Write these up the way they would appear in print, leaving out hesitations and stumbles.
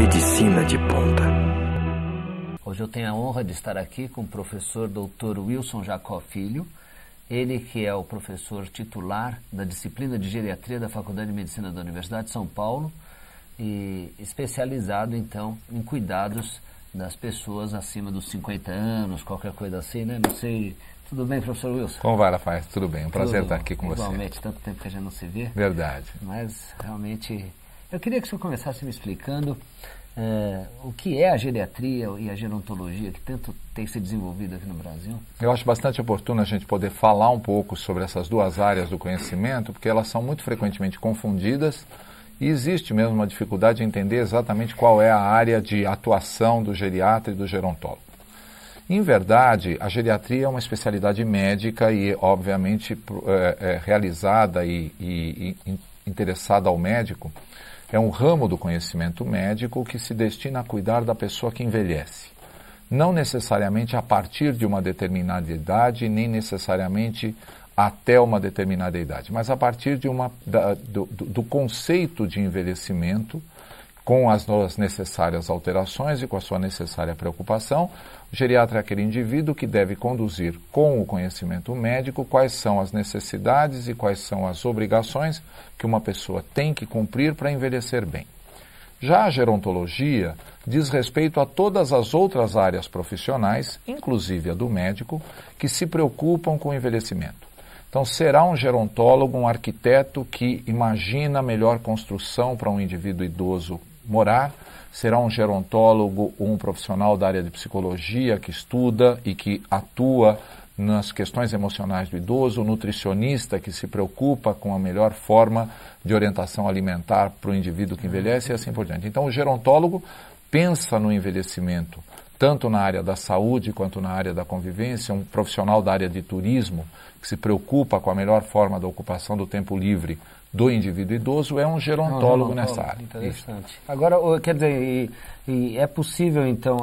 Medicina de Ponta. Hoje eu tenho a honra de estar aqui com o professor Dr. Wilson Jacó Filho, ele que é o professor titular da disciplina de Geriatria da Faculdade de Medicina da Universidade de São Paulo e especializado, então, em cuidados das pessoas acima dos 50 anos, qualquer coisa assim, né? Não sei. Tudo bem, professor Wilson? Como vai, Rafael? Tudo bem. Um prazer estar aqui com você. Igualmente, tanto tempo que a gente não se vê. Verdade. Mas, realmente, eu queria que o senhor começasse me explicando o que é a geriatria e a gerontologia, que tanto tem se desenvolvido aqui no Brasil. Eu acho bastante oportuno a gente poder falar um pouco sobre essas duas áreas do conhecimento, porque elas são muito frequentemente confundidas e existe mesmo uma dificuldade de entender exatamente qual é a área de atuação do geriatra e do gerontólogo. Em verdade, a geriatria é uma especialidade médica e, obviamente, realizada e interessada ao médico. É um ramo do conhecimento médico que se destina a cuidar da pessoa que envelhece. Não necessariamente a partir de uma determinada idade, nem necessariamente até uma determinada idade, mas a partir de do conceito de envelhecimento, com as necessárias alterações e com a sua necessária preocupação. O geriatra é aquele indivíduo que deve conduzir com o conhecimento médico quais são as necessidades e quais são as obrigações que uma pessoa tem que cumprir para envelhecer bem. Já a gerontologia diz respeito a todas as outras áreas profissionais, inclusive a do médico, que se preocupam com o envelhecimento. Então, será um gerontólogo, um arquiteto que imagina a melhor construção para um indivíduo idoso morar, será um gerontólogo, um profissional da área de psicologia que estuda e que atua nas questões emocionais do idoso, nutricionista que se preocupa com a melhor forma de orientação alimentar para o indivíduo que envelhece e assim por diante. Então, o gerontólogo pensa no envelhecimento, tanto na área da saúde quanto na área da convivência, um profissional da área de turismo que se preocupa com a melhor forma da ocupação do tempo livre do indivíduo idoso, é um gerontólogo nessa área. Interessante. Isso. Agora, quer dizer, é possível, então,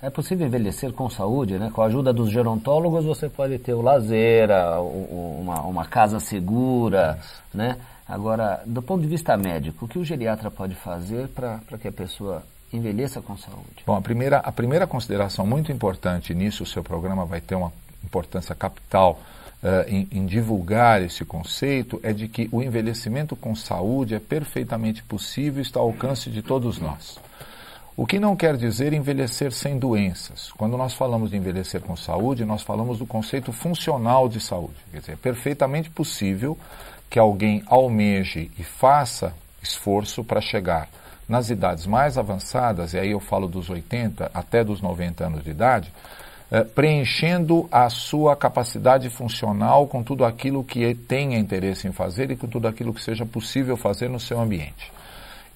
é possível envelhecer com saúde, né? Com a ajuda dos gerontólogos você pode ter o lazer, uma casa segura, né? Agora, do ponto de vista médico, o que o geriatra pode fazer para que a pessoa envelheça com saúde? Bom, a primeira consideração muito importante nisso, o seu programa vai ter uma importância capital em divulgar esse conceito, é de que o envelhecimento com saúde é perfeitamente possível e está ao alcance de todos nós. O que não quer dizer envelhecer sem doenças. Quando nós falamos de envelhecer com saúde, nós falamos do conceito funcional de saúde. Quer dizer, é perfeitamente possível que alguém almeje e faça esforço para chegar nas idades mais avançadas, e aí eu falo dos 80 até dos 90 anos de idade, preenchendo a sua capacidade funcional com tudo aquilo que tenha interesse em fazer e com tudo aquilo que seja possível fazer no seu ambiente.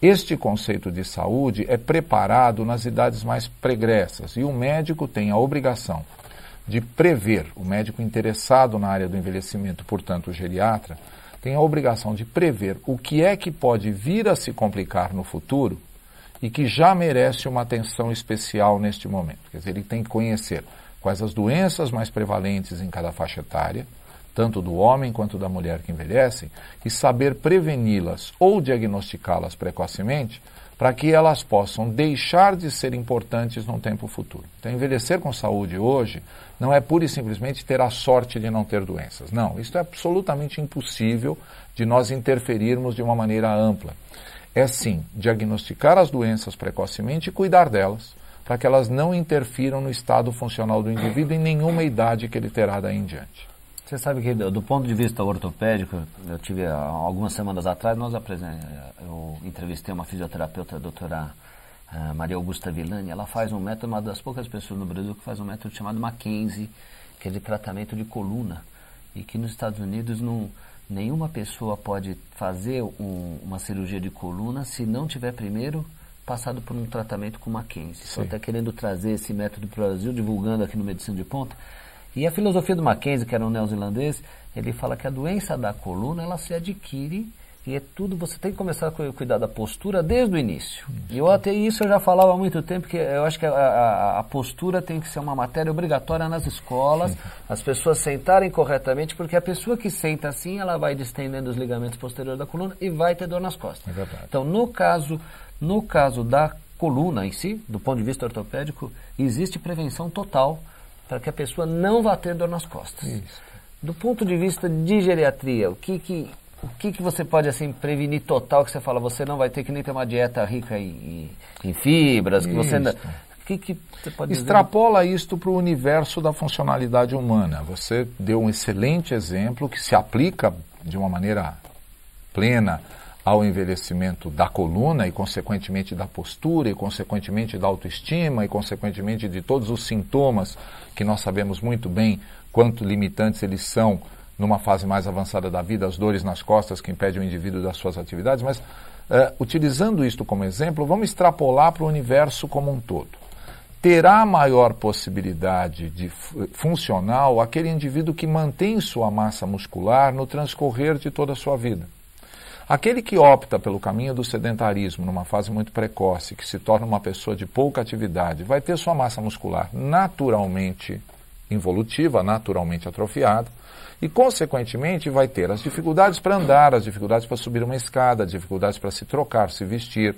Este conceito de saúde é preparado nas idades mais pregressas e o médico tem a obrigação de prever, o médico interessado na área do envelhecimento, portanto o geriatra, tem a obrigação de prever o que é que pode vir a se complicar no futuro e que já merece uma atenção especial neste momento. Quer dizer, ele tem que conhecer quais as doenças mais prevalentes em cada faixa etária, tanto do homem quanto da mulher que envelhecem, e saber preveni-las ou diagnosticá-las precocemente para que elas possam deixar de ser importantes num tempo futuro. Então, envelhecer com saúde hoje não é pura e simplesmente ter a sorte de não ter doenças. Não, isso é absolutamente impossível de nós interferirmos de uma maneira ampla. É sim diagnosticar as doenças precocemente e cuidar delas, para que elas não interfiram no estado funcional do indivíduo em nenhuma idade que ele terá daí em diante. Você sabe que, do ponto de vista ortopédico, eu tive, algumas semanas atrás, eu entrevistei uma fisioterapeuta, a doutora Maria Augusta Villani. Ela faz um método, uma das poucas pessoas no Brasil que faz um método chamado Mackenzie, que é de tratamento de coluna, e que nos Estados Unidos nenhuma pessoa pode fazer uma cirurgia de coluna se não tiver primeiro passado por um tratamento com Mackenzie. Estou até querendo trazer esse método para o Brasil, divulgando aqui no Medicina de Ponta. E a filosofia do Mackenzie, que era um neozelandês, ele fala que a doença da coluna, ela se adquire E é tudo, você tem que começar a cuidar da postura desde o início. E eu até isso eu já falava há muito tempo, que eu acho que a postura tem que ser uma matéria obrigatória nas escolas, as pessoas sentarem corretamente, porque a pessoa que senta assim, ela vai distendendo os ligamentos posteriores da coluna e vai ter dor nas costas. É verdade. Então, no caso da coluna em si, do ponto de vista ortopédico, existe prevenção total para que a pessoa não vá ter dor nas costas. Isso. Do ponto de vista de geriatria, o que você pode assim prevenir total, que você fala, você não vai ter que nem ter uma dieta rica em fibras, que você que você pode extrapola isto para o universo da funcionalidade humana. Você deu um excelente exemplo que se aplica de uma maneira plena ao envelhecimento da coluna e, consequentemente, da postura e, consequentemente, da autoestima e, consequentemente, de todos os sintomas que nós sabemos muito bem quanto limitantes eles são numa fase mais avançada da vida, as dores nas costas que impedem o indivíduo das suas atividades, mas utilizando isto como exemplo, vamos extrapolar para o universo como um todo. Terá maior possibilidade de funcional aquele indivíduo que mantém sua massa muscular no transcorrer de toda a sua vida. Aquele que opta pelo caminho do sedentarismo numa fase muito precoce, que se torna uma pessoa de pouca atividade, vai ter sua massa muscular naturalmente involutiva, naturalmente atrofiada, e, consequentemente, vai ter as dificuldades para andar, as dificuldades para subir uma escada, as dificuldades para se trocar, se vestir,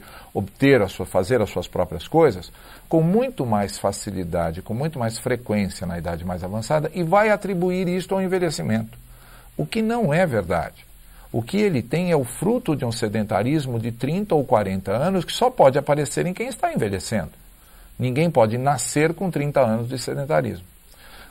fazer as suas próprias coisas, com muito mais facilidade, com muito mais frequência na idade mais avançada, e vai atribuir isto ao envelhecimento. O que não é verdade. O que ele tem é o fruto de um sedentarismo de 30 ou 40 anos que só pode aparecer em quem está envelhecendo. Ninguém pode nascer com 30 anos de sedentarismo.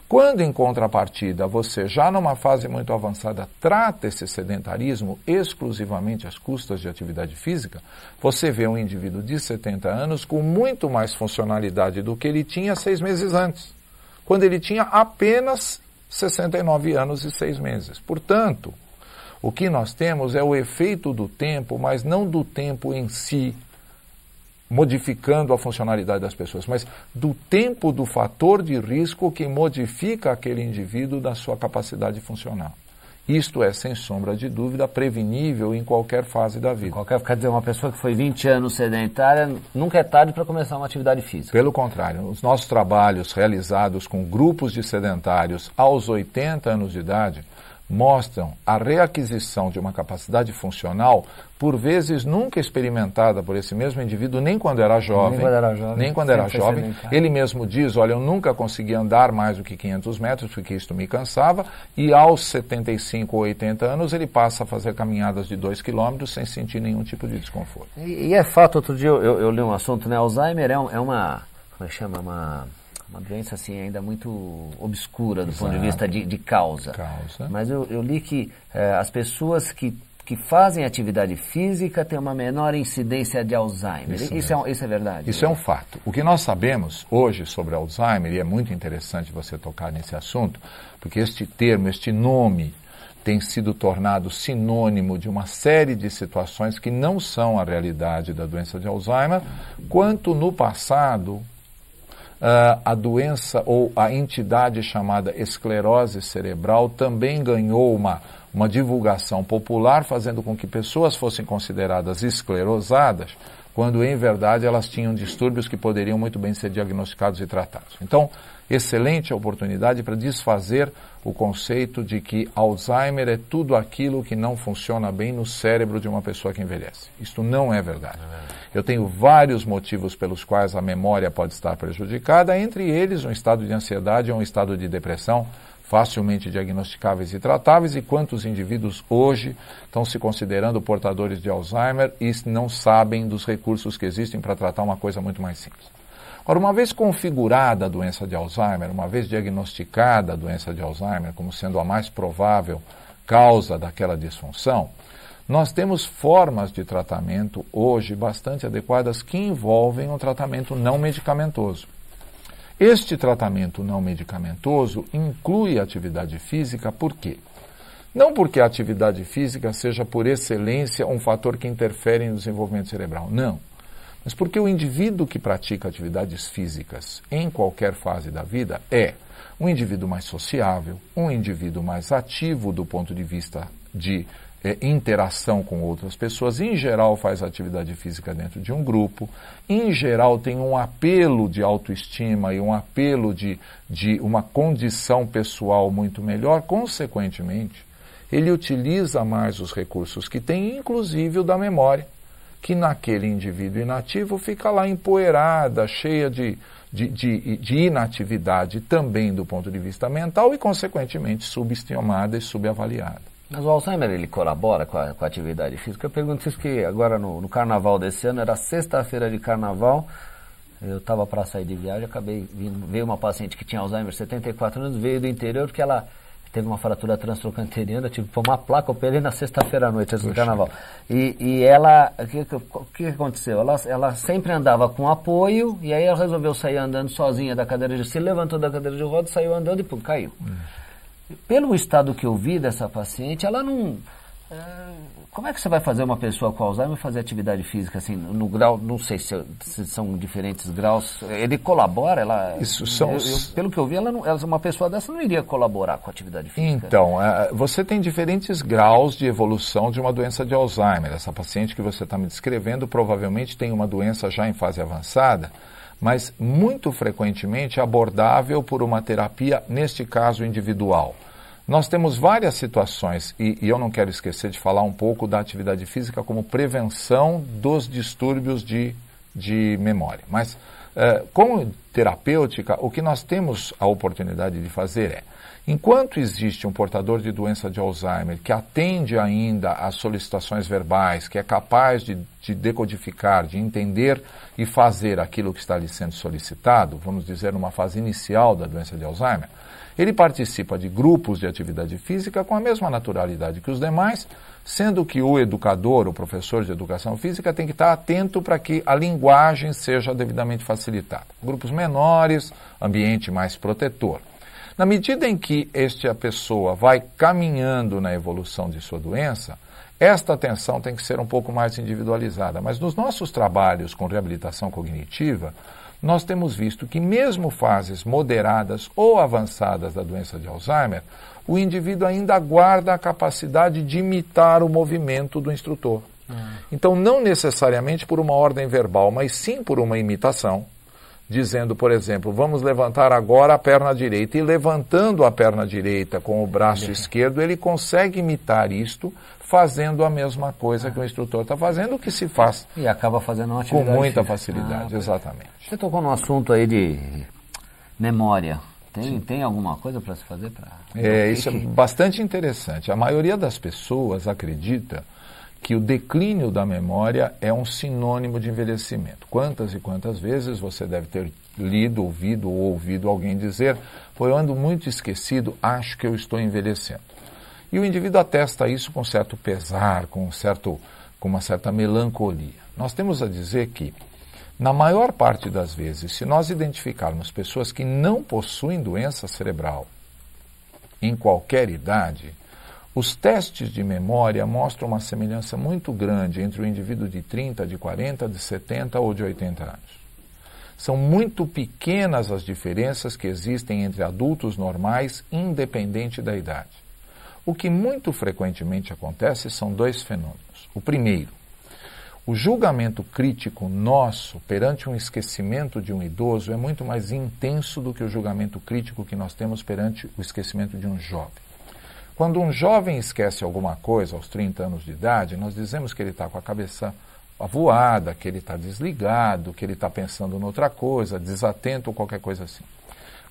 Quando, em contrapartida, você já numa fase muito avançada trata esse sedentarismo exclusivamente às custas de atividade física, você vê um indivíduo de 70 anos com muito mais funcionalidade do que ele tinha 6 meses antes, quando ele tinha apenas 69 anos e 6 meses. Portanto, o que nós temos é o efeito do tempo, mas não do tempo em si, modificando a funcionalidade das pessoas, mas do tempo do fator de risco que modifica aquele indivíduo da sua capacidade funcional. Isto é, sem sombra de dúvida, prevenível em qualquer fase da vida. Quer dizer, uma pessoa que foi 20 anos sedentária, nunca é tarde para começar uma atividade física. Pelo contrário, os nossos trabalhos realizados com grupos de sedentários aos 80 anos de idade mostram a reaquisição de uma capacidade funcional, por vezes nunca experimentada por esse mesmo indivíduo, nem quando era jovem. Nem quando era jovem. Ele mesmo diz, olha, eu nunca consegui andar mais do que 500 metros, porque isto me cansava, e aos 75 ou 80 anos ele passa a fazer caminhadas de 2 quilômetros sem sentir nenhum tipo de desconforto. E é fato, outro dia eu li um assunto, né? Alzheimer é uma, como é que chama, uma doença assim ainda muito obscura do ponto de vista de causa. Mas eu li que as pessoas que fazem atividade física têm uma menor incidência de Alzheimer. Isso é verdade? Isso é um fato. O que nós sabemos hoje sobre Alzheimer, e é muito interessante você tocar nesse assunto, porque este termo, este nome, tem sido tornado sinônimo de uma série de situações que não são a realidade da doença de Alzheimer, quanto no passado a doença ou a entidade chamada esclerose cerebral também ganhou uma divulgação popular, fazendo com que pessoas fossem consideradas esclerosadas, quando em verdade elas tinham distúrbios que poderiam muito bem ser diagnosticados e tratados. Então, excelente oportunidade para desfazer o conceito de que Alzheimer é tudo aquilo que não funciona bem no cérebro de uma pessoa que envelhece. Isto não é verdade. Eu tenho vários motivos pelos quais a memória pode estar prejudicada, entre eles um estado de ansiedade ou um estado de depressão, facilmente diagnosticáveis e tratáveis, e quantos indivíduos hoje estão se considerando portadores de Alzheimer e não sabem dos recursos que existem para tratar uma coisa muito mais simples. Ora, uma vez configurada a doença de Alzheimer, uma vez diagnosticada a doença de Alzheimer como sendo a mais provável causa daquela disfunção, nós temos formas de tratamento hoje bastante adequadas que envolvem um tratamento não medicamentoso. Este tratamento não medicamentoso inclui a atividade física, por quê? Não porque a atividade física seja por excelência um fator que interfere no desenvolvimento cerebral, não. Mas porque o indivíduo que pratica atividades físicas em qualquer fase da vida é um indivíduo mais sociável, um indivíduo mais ativo do ponto de vista de interação com outras pessoas, em geral faz atividade física dentro de um grupo, em geral tem um apelo de autoestima e um apelo de uma condição pessoal muito melhor, consequentemente, ele utiliza mais os recursos que tem, inclusive o da memória, que naquele indivíduo inativo fica lá empoeirada, cheia de inatividade também do ponto de vista mental e, consequentemente, subestimada e subavaliada. Mas o Alzheimer, ele colabora com a atividade física? Eu pergunto isso que agora no carnaval desse ano, era sexta-feira de carnaval, eu estava para sair de viagem, acabei veio uma paciente que tinha Alzheimer, 74 anos, veio do interior porque ela teve uma fratura transtrocanteriana, tive que pôr uma placa, operei na sexta-feira à noite, antes do carnaval. E ela, o que aconteceu? Ela sempre andava com apoio, e aí ela resolveu sair andando sozinha da cadeira de... Se levantou da cadeira de rodas, saiu andando e pum, caiu. Pelo estado que eu vi dessa paciente, ela não... como é que você vai fazer uma pessoa com Alzheimer fazer atividade física, assim, no grau, não sei se são diferentes graus, ele colabora, pelo que eu vi, uma pessoa dessa não iria colaborar com a atividade física. Então, você tem diferentes graus de evolução de uma doença de Alzheimer. Essa paciente que você está me descrevendo provavelmente tem uma doença já em fase avançada, mas muito frequentemente abordável por uma terapia, neste caso individual. Nós temos várias situações, e eu não quero esquecer de falar um pouco da atividade física como prevenção dos distúrbios de memória. Mas, como terapêutica, o que nós temos a oportunidade de fazer é, enquanto existe um portador de doença de Alzheimer que atende ainda às solicitações verbais, que é capaz de decodificar, de entender e fazer aquilo que está lhe sendo solicitado, vamos dizer, numa fase inicial da doença de Alzheimer, ele participa de grupos de atividade física com a mesma naturalidade que os demais, sendo que o educador, o professor de educação física, tem que estar atento para que a linguagem seja devidamente facilitada. Grupos menores, ambiente mais protetor. Na medida em que a pessoa vai caminhando na evolução de sua doença, esta atenção tem que ser um pouco mais individualizada. Mas nos nossos trabalhos com reabilitação cognitiva, nós temos visto que mesmo fases moderadas ou avançadas da doença de Alzheimer, o indivíduo ainda guarda a capacidade de imitar o movimento do instrutor. Então, não necessariamente por uma ordem verbal, mas sim por uma imitação, dizendo, por exemplo, vamos levantar agora a perna direita, e levantando a perna direita com o braço esquerdo, ele consegue imitar isto, fazendo a mesma coisa que o instrutor está fazendo, o que se faz e acaba fazendo uma atividade com muita física. facilidade, exatamente. Você tocou num assunto aí de memória. Tem alguma coisa para se fazer? Isso é bastante interessante. A maioria das pessoas acredita que o declínio da memória é um sinônimo de envelhecimento. Quantas e quantas vezes você deve ter lido, ouvido ou ouvido alguém dizer: "Pô, eu ando muito esquecido, acho que eu estou envelhecendo". E o indivíduo atesta isso com certo pesar, com uma certa melancolia. Nós temos a dizer que, na maior parte das vezes, se nós identificarmos pessoas que não possuem doença cerebral, em qualquer idade, os testes de memória mostram uma semelhança muito grande entre o indivíduo de 30, de 40, de 70 ou de 80 anos. São muito pequenas as diferenças que existem entre adultos normais, independente da idade. O que muito frequentemente acontece são dois fenômenos. O primeiro, o julgamento crítico nosso perante um esquecimento de um idoso é muito mais intenso do que o julgamento crítico que nós temos perante o esquecimento de um jovem. Quando um jovem esquece alguma coisa aos 30 anos de idade, nós dizemos que ele está com a cabeça avoada, que ele está desligado, que ele está pensando noutra coisa, desatento ou qualquer coisa assim.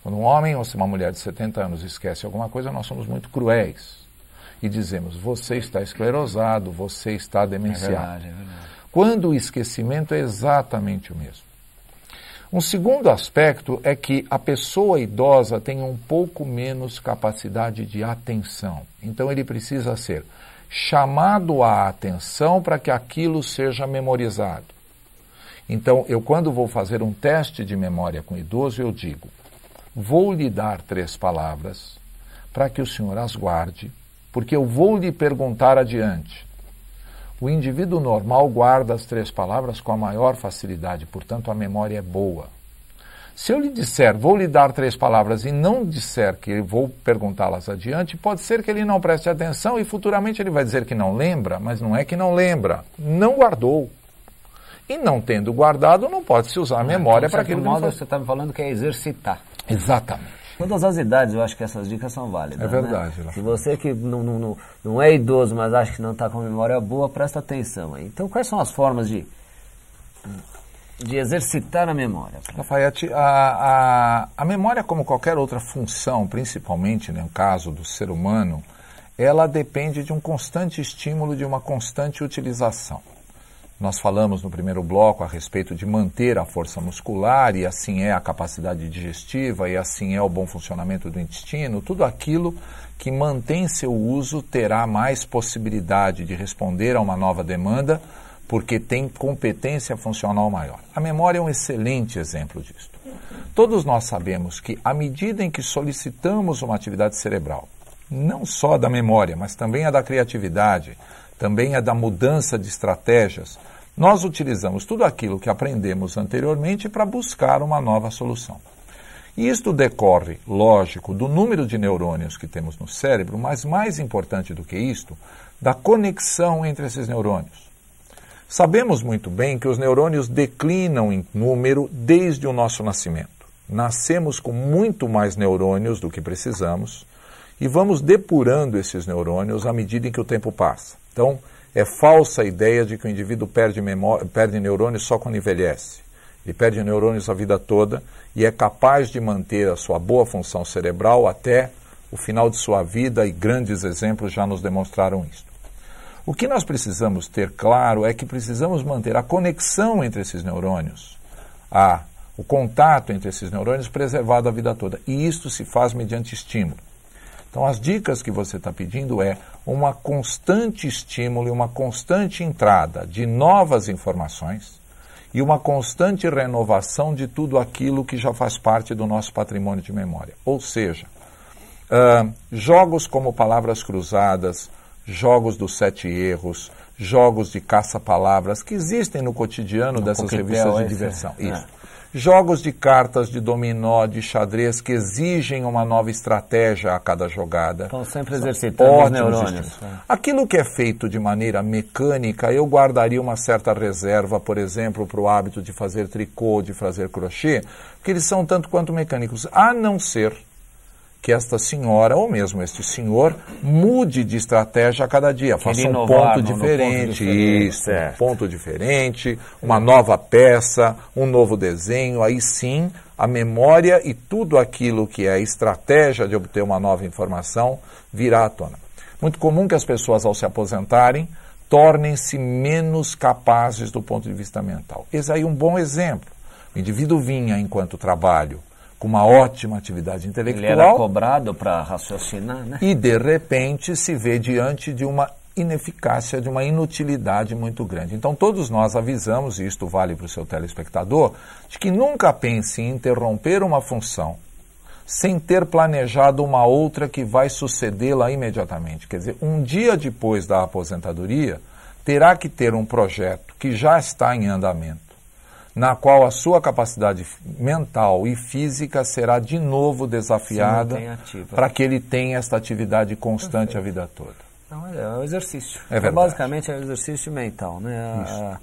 Quando um homem ou uma mulher de 70 anos esquece alguma coisa, nós somos muito cruéis e dizemos: você está esclerosado, você está demenciado. É verdade. Quando o esquecimento é exatamente o mesmo. Um segundo aspecto é que a pessoa idosa tem um pouco menos capacidade de atenção. Então ele precisa ser chamado à atenção para que aquilo seja memorizado. Então, quando vou fazer um teste de memória com o idoso, eu digo: vou lhe dar 3 palavras para que o senhor as guarde, porque eu vou lhe perguntar adiante. O indivíduo normal guarda as 3 palavras com a maior facilidade, portanto a memória é boa. Se eu lhe disser, vou lhe dar 3 palavras e não disser que vou perguntá-las adiante, pode ser que ele não preste atenção e futuramente ele vai dizer que não lembra, mas não é que não lembra, não guardou. E não tendo guardado, não pode-se usar a memória para aquilo que não foi. Você está me falando que é exercitar. Exatamente. Todas as idades, eu acho que essas dicas são válidas. É verdade. Né? Se você que não é idoso, mas acha que não está com memória boa, presta atenção aí. Então, quais são as formas de exercitar a memória? Lafayette, a memória, como qualquer outra função, principalmente no caso do ser humano, ela depende de um constante estímulo, de uma constante utilização. Nós falamos no primeiro bloco a respeito de manter a força muscular, e assim é a capacidade digestiva, e assim é o bom funcionamento do intestino. Tudo aquilo que mantém seu uso terá mais possibilidade de responder a uma nova demanda, porque tem competência funcional maior. A memória é um excelente exemplo disso. Todos nós sabemos que, à medida em que solicitamos uma atividade cerebral, não só da memória, mas também a da criatividade, também a da mudança de estratégias, nós utilizamos tudo aquilo que aprendemos anteriormente para buscar uma nova solução. E isto decorre, lógico, do número de neurônios que temos no cérebro, mas mais importante do que isto, da conexão entre esses neurônios. Sabemos muito bem que os neurônios declinam em número desde o nosso nascimento. Nascemos com muito mais neurônios do que precisamos e vamos depurando esses neurônios à medida em que o tempo passa. Então, é falsa a ideia de que o indivíduo perde neurônios só quando envelhece. Ele perde neurônios a vida toda e é capaz de manter a sua boa função cerebral até o final de sua vida, e grandes exemplos já nos demonstraram isso. O que nós precisamos ter claro é que precisamos manter a conexão entre esses neurônios, o contato entre esses neurônios preservado a vida toda. E isto se faz mediante estímulo. Então, as dicas que você está pedindo é uma constante estímulo e uma constante entrada de novas informações e uma constante renovação de tudo aquilo que já faz parte do nosso patrimônio de memória. Ou seja, jogos como palavras cruzadas, jogos dos 7 erros, jogos de caça-palavras que existem no cotidiano dessas revistas de diversão. Isso. Jogos de cartas, de dominó, de xadrez que exigem uma nova estratégia a cada jogada. Estão sempre exercitando os neurônios. Aquilo que é feito de maneira mecânica, eu guardaria uma certa reserva, por exemplo, para o hábito de fazer tricô, de fazer crochê, porque eles são tanto quanto mecânicos, a não ser que esta senhora, ou mesmo este senhor, mude de estratégia a cada dia, faça um ponto diferente, um ponto diferente, uma nova peça, um novo desenho, aí sim a memória e tudo aquilo que é a estratégia de obter uma nova informação virá à tona. Muito comum que as pessoas, ao se aposentarem, tornem-se menos capazes do ponto de vista mental. Esse aí é um bom exemplo. O indivíduo vinha, enquanto trabalho, com uma ótima atividade intelectual. Ele era cobrado para raciocinar, né? E, de repente, se vê diante de uma ineficácia, de uma inutilidade muito grande. Então, todos nós avisamos, e isto vale para o seu telespectador, de que nunca pense em interromper uma função sem ter planejado uma outra que vai sucedê-la imediatamente. Quer dizer, um dia depois da aposentadoria, terá que ter um projeto que já está em andamento, na qual a sua capacidade mental e física será de novo desafiada para que ele tenha esta atividade constante a vida toda. Não, é um exercício. É verdade. Basicamente é um exercício mental, né?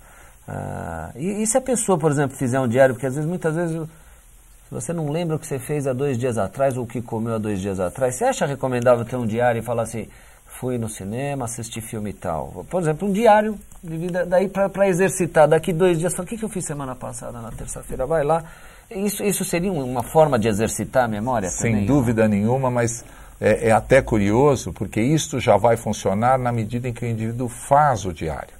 E se a pessoa, por exemplo, fizer um diário, porque muitas vezes, se você não lembra o que você fez há 2 dias atrás ou o que comeu há 2 dias atrás, você acha recomendável ter um diário e falar assim, fui no cinema, assisti filme e tal? Por exemplo, um diário de vida, daí para exercitar, daqui 2 dias, fala, o que eu fiz semana passada, na terça-feira? Vai lá. Isso seria uma forma de exercitar a memória também? Sem dúvida nenhuma, mas é até curioso, porque isto já vai funcionar na medida em que o indivíduo faz o diário.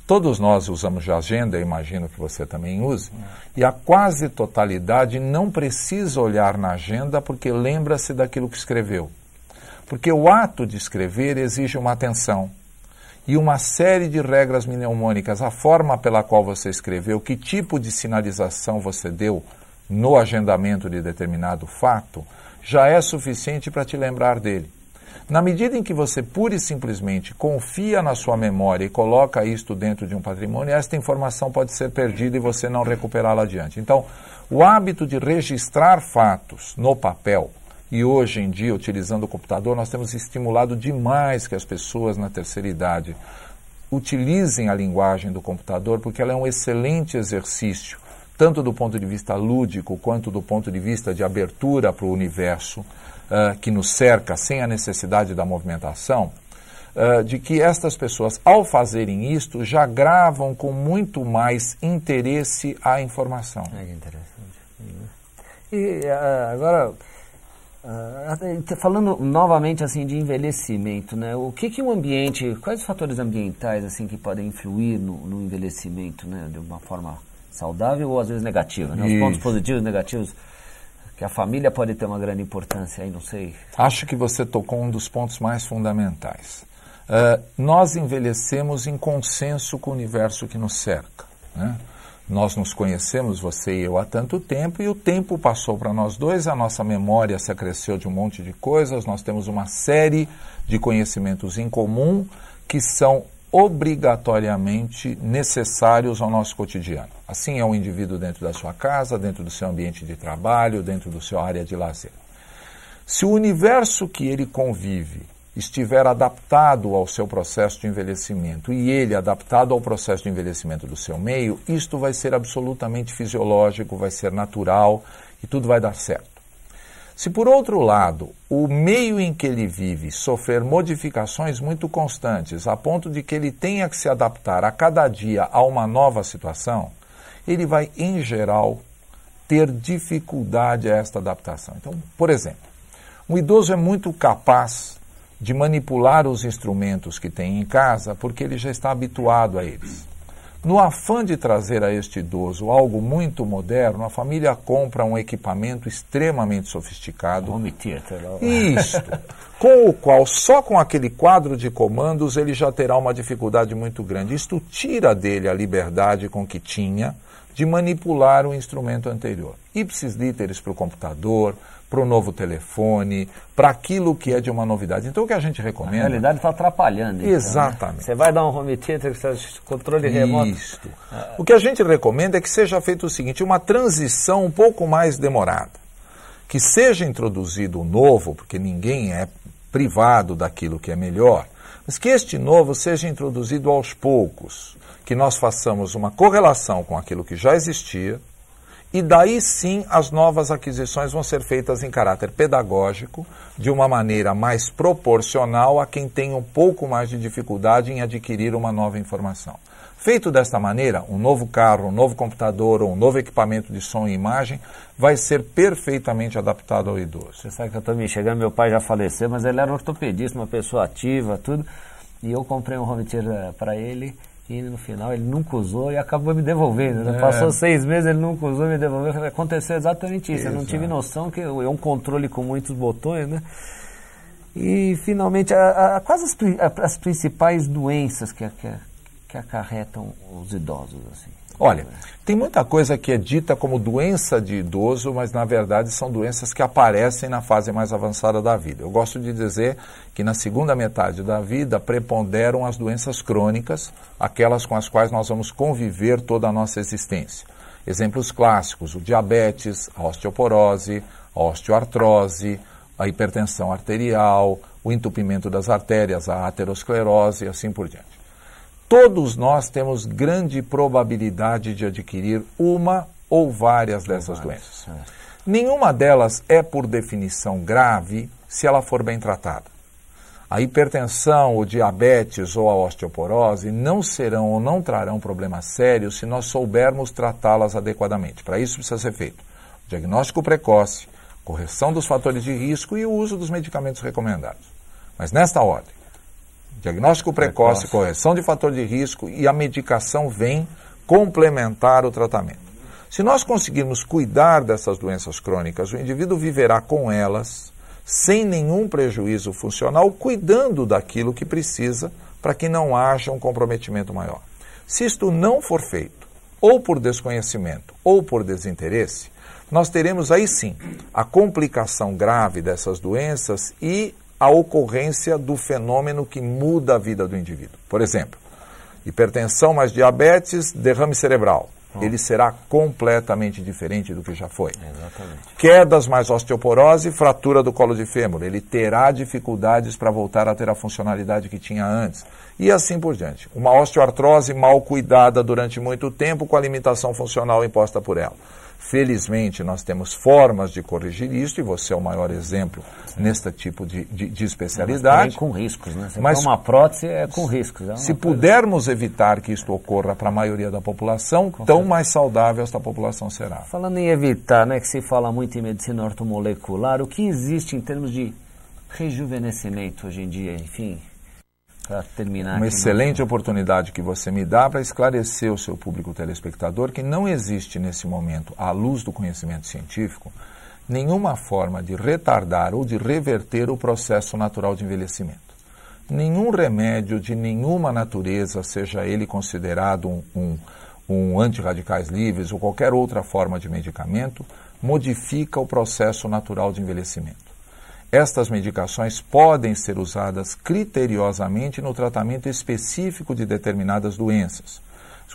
Todos nós usamos de agenda, eu imagino que você também use, e a quase totalidade não precisa olhar na agenda porque lembra-se daquilo que escreveu. Porque o ato de escrever exige uma atenção e uma série de regras mnemônicas. A forma pela qual você escreveu, que tipo de sinalização você deu no agendamento de determinado fato, já é suficiente para te lembrar dele. Na medida em que você pura e simplesmente confia na sua memória e coloca isto dentro de um patrimônio, esta informação pode ser perdida e você não recuperá-la adiante. Então, o hábito de registrar fatos no papel, e hoje em dia, utilizando o computador, nós temos estimulado demais que as pessoas na terceira idade utilizem a linguagem do computador, porque ela é um excelente exercício, tanto do ponto de vista lúdico, quanto do ponto de vista de abertura para o universo que nos cerca, sem a necessidade da movimentação, de que estas pessoas, ao fazerem isto, já gravam com muito mais interesse a informação. É interessante. E agora, falando novamente assim de envelhecimento, né? O que o ambiente, quais os fatores ambientais assim que podem influir no envelhecimento, né? De uma forma saudável ou às vezes negativa, né? Os pontos positivos e negativos, que a família pode ter uma grande importância aí, não sei. Acho que você tocou um dos pontos mais fundamentais. Nós envelhecemos em consenso com o universo que nos cerca, né? Nós nos conhecemos, você e eu, há tanto tempo, e o tempo passou para nós dois, a nossa memória se acresceu de um monte de coisas, nós temos uma série de conhecimentos em comum que são obrigatoriamente necessários ao nosso cotidiano. Assim é o indivíduo dentro da sua casa, dentro do seu ambiente de trabalho, dentro do seu área de lazer. Se o universo que ele convive estiver adaptado ao seu processo de envelhecimento e ele adaptado ao processo de envelhecimento do seu meio, isto vai ser absolutamente fisiológico, vai ser natural e tudo vai dar certo. Se, por outro lado, o meio em que ele vive sofrer modificações muito constantes, a ponto de que ele tenha que se adaptar a cada dia a uma nova situação, ele vai, em geral, ter dificuldade a esta adaptação. Então, por exemplo, um idoso é muito capaz de manipular os instrumentos que tem em casa porque ele já está habituado a eles. No afã de trazer a este idoso algo muito moderno, a família compra um equipamento extremamente sofisticado. Home theater. Isto, com o qual, só com aquele quadro de comandos, ele já terá uma dificuldade muito grande. Isto tira dele a liberdade com que tinha de manipular o instrumento anterior. Ipsis literis para o computador, para o novo telefone, para aquilo que é de uma novidade. Então, o que a gente recomenda... Na realidade, está atrapalhando. Exatamente. Então, né? Você vai dar um home theater, controle remoto... Isto. O que a gente recomenda é que seja feito o seguinte, uma transição um pouco mais demorada. Que seja introduzido o novo, porque ninguém é privado daquilo que é melhor, mas que este novo seja introduzido aos poucos, que nós façamos uma correlação com aquilo que já existia, e daí sim as novas aquisições vão ser feitas em caráter pedagógico, de uma maneira mais proporcional a quem tem um pouco mais de dificuldade em adquirir uma nova informação. Feito desta maneira, um novo carro, um novo computador ou um novo equipamento de som e imagem vai ser perfeitamente adaptado ao idoso. Você sabe que eu estou me chegando, meu pai já faleceu, mas ele era ortopedista, uma pessoa ativa, tudo, e eu comprei um home theater para ele. E no final ele nunca usou e acabou me devolvendo. Né? Passou 6 meses, ele nunca usou e me devolveu. Aconteceu exatamente isso. Eu não tive noção que é um controle com muitos botões, né? E finalmente, quais as principais doenças que acarretam os idosos? Assim? Olha, tem muita coisa que é dita como doença de idoso, mas na verdade são doenças que aparecem na fase mais avançada da vida. Eu gosto de dizer que na segunda metade da vida preponderam as doenças crônicas, aquelas com as quais nós vamos conviver toda a nossa existência. Exemplos clássicos, o diabetes, a osteoporose, a osteoartrose, a hipertensão arterial, o entupimento das artérias, a aterosclerose e assim por diante. Todos nós temos grande probabilidade de adquirir uma ou várias dessas doenças. Nenhuma delas é, por definição, grave se ela for bem tratada. A hipertensão, o diabetes ou a osteoporose não serão ou não trarão problemas sérios se nós soubermos tratá-las adequadamente. Para isso precisa ser feito diagnóstico precoce, correção dos fatores de risco e o uso dos medicamentos recomendados. Mas nesta ordem, diagnóstico precoce, correção de fator de risco e a medicação vem complementar o tratamento. Se nós conseguirmos cuidar dessas doenças crônicas, o indivíduo viverá com elas sem nenhum prejuízo funcional, cuidando daquilo que precisa para que não haja um comprometimento maior. Se isto não for feito, ou por desconhecimento ou por desinteresse, nós teremos aí sim a complicação grave dessas doenças e a ocorrência do fenômeno que muda a vida do indivíduo. Por exemplo, hipertensão mais diabetes, derrame cerebral. Ele será completamente diferente do que já foi. Exatamente. Quedas mais osteoporose, fratura do colo de fêmur. Ele terá dificuldades para voltar a ter a funcionalidade que tinha antes. E assim por diante. Uma osteoartrose mal cuidada durante muito tempo com a limitação funcional imposta por ela. Felizmente, nós temos formas de corrigir isso, e você é o maior exemplo neste tipo de especialidade. Mas com riscos, né? Mas uma prótese é com riscos. Se pudermos evitar que isto ocorra para a maioria da população, tão mais saudável esta população será. Falando em evitar, né, que se fala muito em medicina ortomolecular, o que existe em termos de rejuvenescimento hoje em dia, enfim, para terminar Uma aqui excelente oportunidade que você me dá para esclarecer o seu público telespectador que não existe nesse momento, à luz do conhecimento científico, nenhuma forma de retardar ou de reverter o processo natural de envelhecimento. Nenhum remédio de nenhuma natureza, seja ele considerado um antirradicais livres ou qualquer outra forma de medicamento, modifica o processo natural de envelhecimento. Estas medicações podem ser usadas criteriosamente no tratamento específico de determinadas doenças.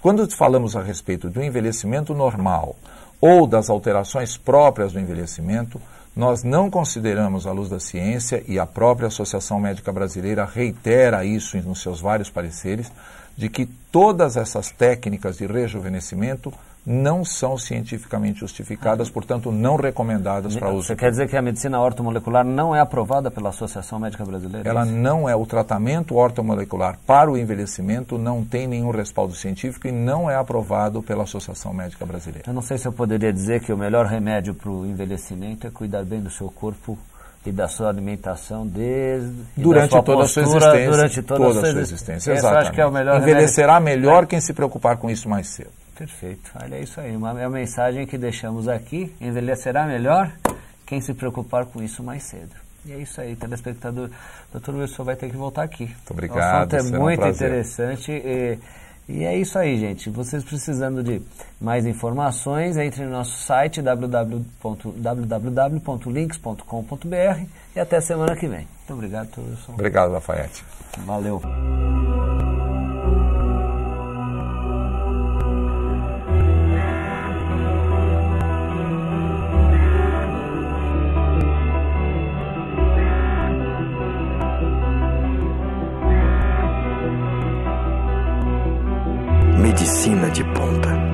Quando falamos a respeito do envelhecimento normal ou das alterações próprias do envelhecimento, nós não consideramos, à luz da ciência, e a própria Associação Médica Brasileira reitera isso nos seus vários pareceres, de que todas essas técnicas de rejuvenescimento não são cientificamente justificadas, portanto, não recomendadas para uso. Você quer dizer que a medicina ortomolecular não é aprovada pela Associação Médica Brasileira? Ela não é. O tratamento ortomolecular para o envelhecimento não tem nenhum respaldo científico e não é aprovado pela Associação Médica Brasileira. Eu não sei se eu poderia dizer que o melhor remédio para o envelhecimento é cuidar bem do seu corpo e da sua alimentação durante toda a sua existência. Durante toda a sua existência. Exatamente. Acho que é o melhor Envelhecerá remédio. melhor quem se preocupar com isso mais cedo. Perfeito. Olha, é isso aí. É a mensagem que deixamos aqui. Envelhecerá melhor quem se preocupar com isso mais cedo. E é isso aí, telespectador. Doutor Wilson vai ter que voltar aqui. Muito obrigado. O assunto é muito interessante. E é isso aí, gente. Vocês precisando de mais informações, entre no nosso site www.links.com.br e até semana que vem. Muito obrigado, doutor Wilson. Obrigado, Lafayette. Valeu. Medicina de ponta.